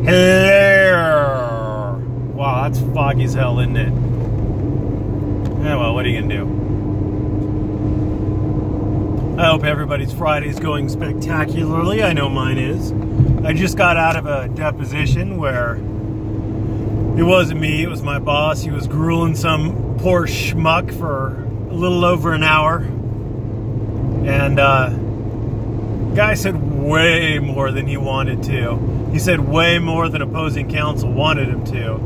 Hello. Wow, that's foggy as hell, isn't it? Yeah, well, what are you gonna do? I hope everybody's Friday is going spectacularly. I know mine is. I just got out of a deposition where it wasn't me, it was my boss. He was grueling some poor schmuck for a little over an hour. And guy said way more than he wanted to. He said way more than opposing counsel wanted him to.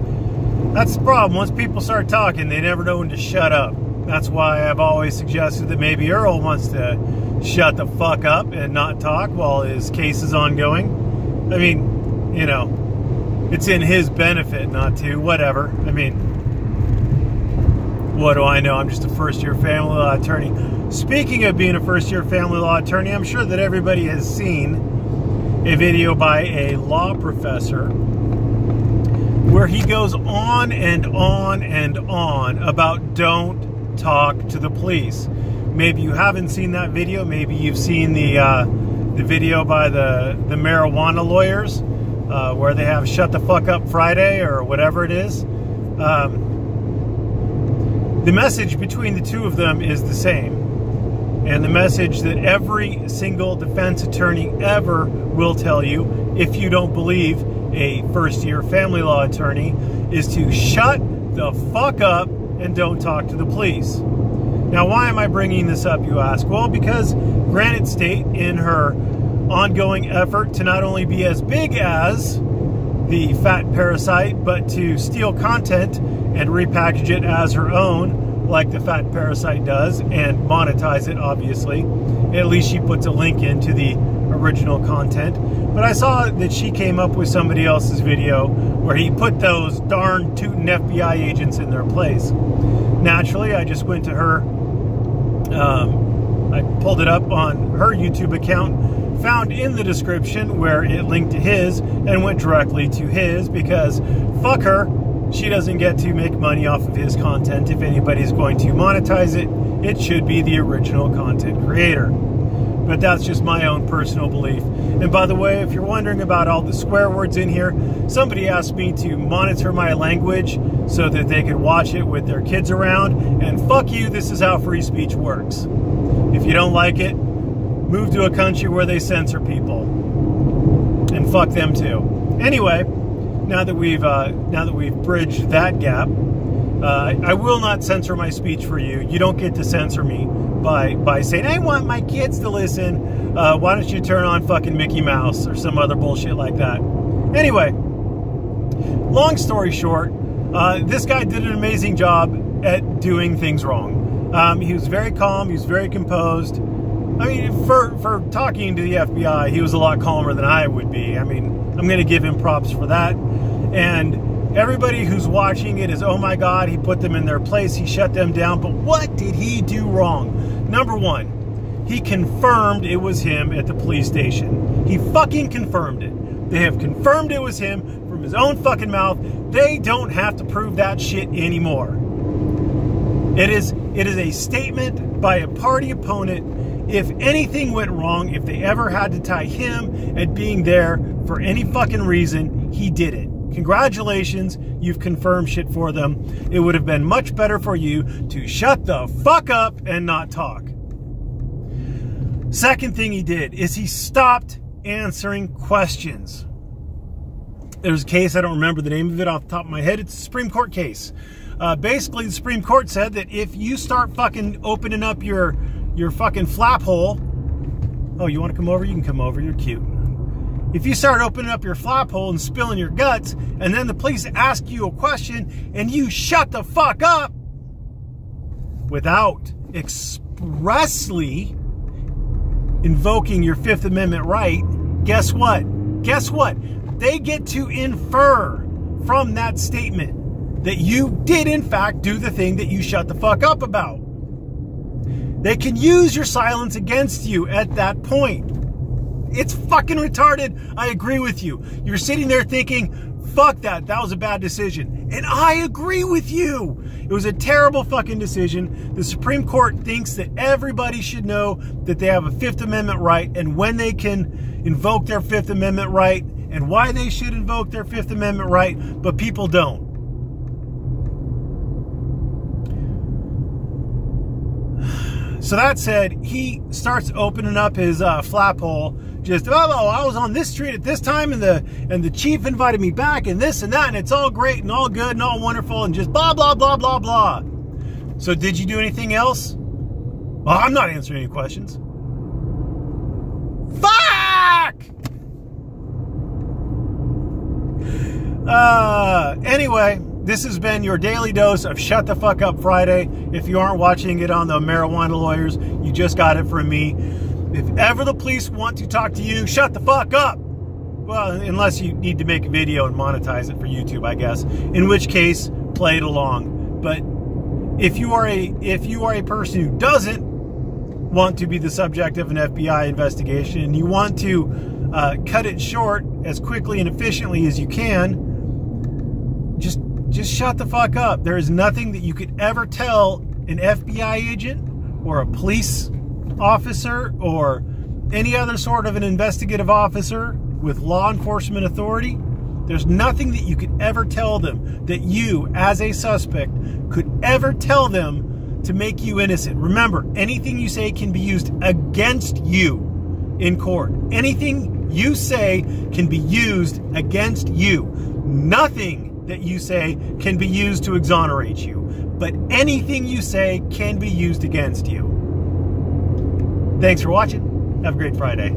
That's the problem. Once people start talking, they never know when to shut up. That's why I've always suggested that maybe Earl wants to shut the fuck up and not talk while his case is ongoing. I mean, you know, it's in his benefit not to, whatever. I mean, what do I know? I'm just a first-year family law attorney. Speaking of being a first-year family law attorney, I'm sure that everybody has seen a video by a law professor where he goes on and on and on about don't talk to the police. Maybe you haven't seen that video. Maybe you've seen the video by the marijuana lawyers where they have Shut the Fuck Up Friday or whatever it is. The message between the two of them is the same. And the message that every single defense attorney ever will tell you, if you don't believe a first-year family law attorney, is to shut the fuck up and don't talk to the police. Now, why am I bringing this up, you ask? Well, because Granite State, in her ongoing effort to not only be as big as the fat parasite, but to steal content and repackage it as her own, like the fat parasite does, and monetize it, obviously. At least she puts a link into the original content. But I saw that she came up with somebody else's video where he put those darn tootin' FBI agents in their place. Naturally, I just went to her, I pulled it up on her YouTube account, found in the description where it linked to his, and went directly to his, because fuck her. She doesn't get to make money off of his content. If anybody's going to monetize it, it should be the original content creator. But that's just my own personal belief. And by the way, if you're wondering about all the swear words in here, somebody asked me to monitor my language so that they could watch it with their kids around. And fuck you, this is how free speech works. If you don't like it, move to a country where they censor people. And fuck them too. Anyway, now that we've bridged that gap, I will not censor my speech for you. You don't get to censor me by saying, I want my kids to listen. Why don't you turn on fucking Mickey Mouse or some other bullshit like that? Anyway, long story short, this guy did an amazing job at doing things wrong. He was very calm. He was very composed. I mean, for talking to the FBI, he was a lot calmer than I would be. I mean, I'm going to give him props for that. And everybody who's watching it is, oh my God, he put them in their place. He shut them down. But what did he do wrong? Number one, he confirmed it was him at the police station. He fucking confirmed it. They have confirmed it was him from his own fucking mouth. They don't have to prove that shit anymore. It is a statement by a party opponent. If anything went wrong, if they ever had to tie him at being there for any fucking reason, he did it. Congratulations, you've confirmed shit for them. It would have been much better for you to shut the fuck up and not talk. Second thing he did is he stopped answering questions. There was a case, I don't remember the name of it off the top of my head. It's a Supreme Court case. Basically, the Supreme Court said that if you start fucking opening up your fucking flap hole. Oh, you want to come over? You can come over. You're cute. If you start opening up your flap hole and spilling your guts, and then the police ask you a question, and you shut the fuck up without expressly invoking your Fifth Amendment right, guess what? Guess what? They get to infer from that statement that you did, in fact, do the thing that you shut the fuck up about. They can use your silence against you at that point. It's fucking retarded. I agree with you. You're sitting there thinking, fuck that. That was a bad decision. And I agree with you. It was a terrible fucking decision. The Supreme Court thinks that everybody should know that they have a Fifth Amendment right, and when they can invoke their Fifth Amendment right and why they should invoke their Fifth Amendment right, but people don't. So that said, he starts opening up his flap hole. Just, oh, I was on this street at this time, and the chief invited me back, and this and that, and it's all great and all good and all wonderful, and just blah, blah, blah, blah, blah. So did you do anything else? Well, I'm not answering any questions. Fuck! Anyway, this has been your daily dose of Shut the Fuck Up Friday. If you aren't watching it on the Marijuana Lawyers, you just got it from me. If ever the police want to talk to you, shut the fuck up. Well, unless you need to make a video and monetize it for YouTube, I guess. In which case, play it along. But if you are a person who doesn't want to be the subject of an FBI investigation, and you want to cut it short as quickly and efficiently as you can, just shut the fuck up. There is nothing that you could ever tell an FBI agent or a police officer or any other sort of an investigative officer with law enforcement authority. There's nothing that you could ever tell them that you, as a suspect, could ever tell them to make you innocent. Remember, anything you say can be used against you in court. Anything you say can be used against you. Nothing that you say can be used to exonerate you, but anything you say can be used against you. Thanks for watching. Have a great Friday.